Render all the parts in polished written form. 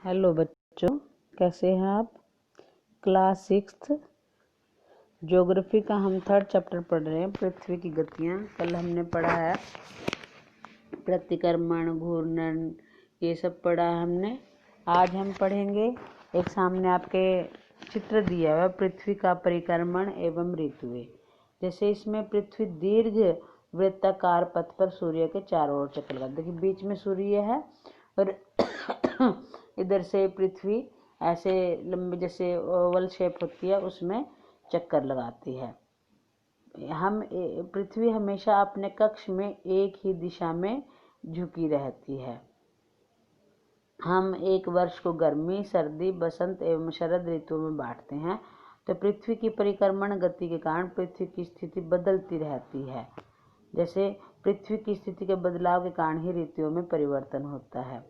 Hello बच्चों, कैसे हैं आप। क्लास 6 ज्योग्राफी का हम 3rd चैप्टर पढ़ रहे हैं, पृथ्वी की गतियाँ। कल हमने पढ़ा है प्रतिक्रमण, घूर्णन, ये सब पढ़ा है हमने। आज हम पढ़ेंगे, एक सामने आपके चित्र दिया हुआ है, पृथ्वी का परिक्रमण एवं ऋतुएं। जैसे इसमें पृथ्वी दीर्घ वृत्ताकार पथ पर सूर्य के चारों ओर चक्कर लगाती है। देखिए बीच में सूर्य है और इधर से पृथ्वी ऐसे लंबे जैसे ओवल शेप होती है उसमें चक्कर लगाती है। पृथ्वी हमेशा अपने कक्ष में एक ही दिशा में झुकी रहती है। हम एक वर्ष को गर्मी, सर्दी, बसंत एवं शरद ऋतुओं में बांटते हैं। तो पृथ्वी की परिक्रमण गति के कारण पृथ्वी की स्थिति बदलती रहती है। जैसे पृथ्वी की स्थिति के बदलाव के कारण ही ऋतुओं में परिवर्तन होता है।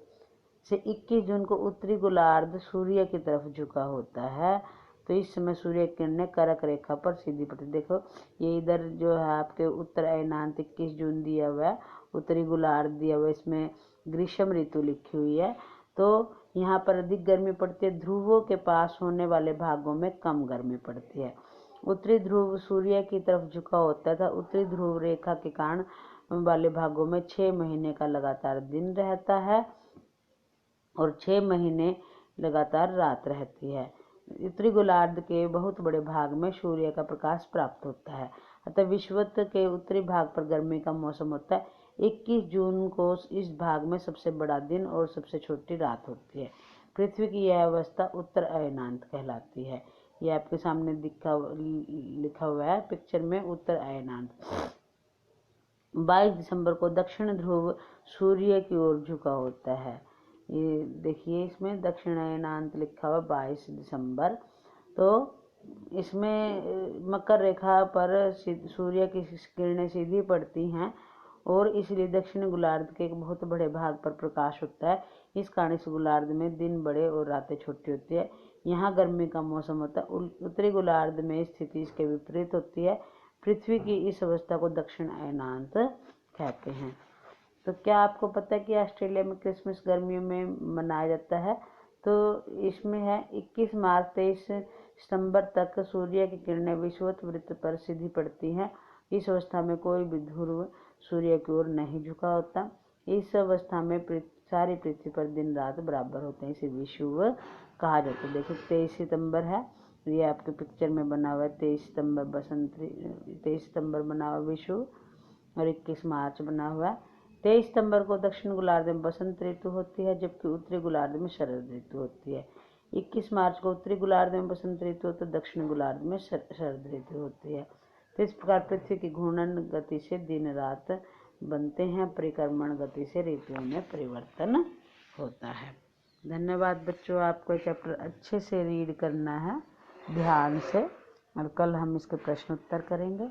से 21 जून को उत्तरी गोलार्ध सूर्य की तरफ झुका होता है, तो इस समय सूर्य की किरणें कर्क रेखा पर सीधी पड़ती। देखो ये इधर जो है आपके उत्तर अयनांत 21 जून दिया हुआ है, उत्तरी गोलार्ध दिया हुआ है, इसमें ग्रीष्म ऋतु लिखी हुई है। तो यहाँ पर अधिक गर्मी पड़ती है, ध्रुवों के पास होने वाले भागों में कम गर्मी पड़ती है। उत्तरी ध्रुव सूर्य की तरफ झुका होता था। उत्तरी ध्रुव रेखा के कारण वाले भागों में 6 महीने का लगातार दिन रहता है और 6 महीने लगातार रात रहती है। उत्तरी गोलार्ध के बहुत बड़े भाग में सूर्य का प्रकाश प्राप्त होता है, अतः विषुवत के उत्तरी भाग पर गर्मी का मौसम होता है। 21 जून को इस भाग में सबसे बड़ा दिन और सबसे छोटी रात होती है। पृथ्वी की यह अवस्था उत्तर अयनांत कहलाती है। यह आपके सामने लिखा हुआ है पिक्चर में, उत्तर अयनांत। 22 दिसंबर को दक्षिण ध्रुव सूर्य की ओर झुका होता है। ये देखिए इसमें दक्षिण अयनांत लिखा हुआ 22 दिसंबर। तो इसमें मकर रेखा पर सूर्य की किरणें सीधी पड़ती हैं और इसलिए दक्षिण गोलार्ध के एक बहुत बड़े भाग पर प्रकाश होता है। इस कारण इस गोलार्ध में दिन बड़े और रातें छोटी होती है। यहाँ गर्मी का मौसम होता है। उत्तरी गोलार्ध में स्थिति इसके विपरीत होती है। पृथ्वी की इस अवस्था को दक्षिण अयनांत कहते हैं। तो क्या आपको पता है कि ऑस्ट्रेलिया में क्रिसमस गर्मियों में मनाया जाता है। तो इसमें है 21 मार्च 23 सितंबर तक सूर्य की किरणें विषुवत वृत्त पर सीधी पड़ती हैं। इस अवस्था में कोई भी ध्रुव सूर्य की ओर नहीं झुका होता। इस अवस्था में सारी पृथ्वी पर दिन रात बराबर होते हैं, इसे विषुव कहा जाता है। देखिए 23 सितंबर है, ये आपके पिक्चर में बना हुआ है। 23 सितंबर बसंत, 23 सितंबर बना हुआ विषुव और 21 मार्च बना हुआ है। 23 सितंबर को दक्षिण गोलार्ध में बसंत ऋतु होती है, जबकि उत्तरी गोलार्ध में शरद ऋतु होती है। 21 मार्च को उत्तरी गोलार्ध में बसंत ऋतु तो दक्षिण गोलार्ध में शरद ऋतु होती है। तो इस प्रकार पृथ्वी की घूर्णन गति से दिन रात बनते हैं, परिक्रमण गति से ऋतुओं में परिवर्तन होता है। धन्यवाद बच्चों, आपको चैप्टर अच्छे से रीड करना है ध्यान से, और कल हम इसके प्रश्न उत्तर करेंगे।